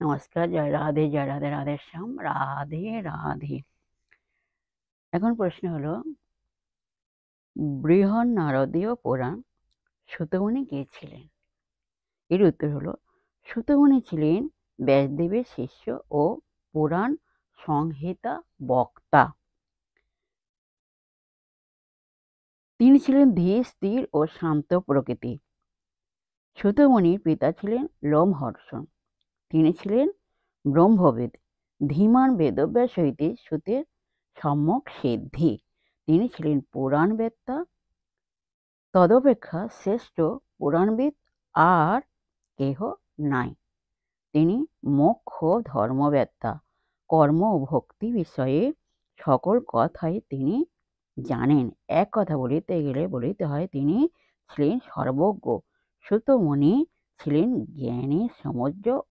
নমস্কার, জয় রাধে রাধেশ্যাম, রাধে রাধে। এখন প্রশ্ন হলো, বৃহন্নারদীয় পুরাণ সুতমুনি কে ছিলেন? এর উত্তর হলো, সুতমুনি ছিলেন ব্যাসদেবের শিষ্য ও পুরাণ সংহিতা বক্তা। তিনি ছিলেন ধীর, স্থির ও শান্ত প্রকৃতি। সুতমুনির পিতা ছিলেন লোমহর্ষণ। তিনি ছিলেন ব্রহ্মবেদ। ধীমান বেদব্যাস হইতে সুতের সম্যক সিদ্ধি। তিনি ছিলেন পুরাণবেত্তা। তদপেক্ষা শ্রেষ্ঠ পুরাণবিদ আর কেহ নাই। তিনি মোক্ষ ধর্মবেত্তা। কর্ম ও ভক্তি বিষয়ে সকল কথাই তিনি জানেন। এক কথা বলিতে গেলে বলিতে হয়, তিনি ছিলেন সর্বজ্ঞ। সুতমুনি ছিলেন জ্ঞানের সমুদ্র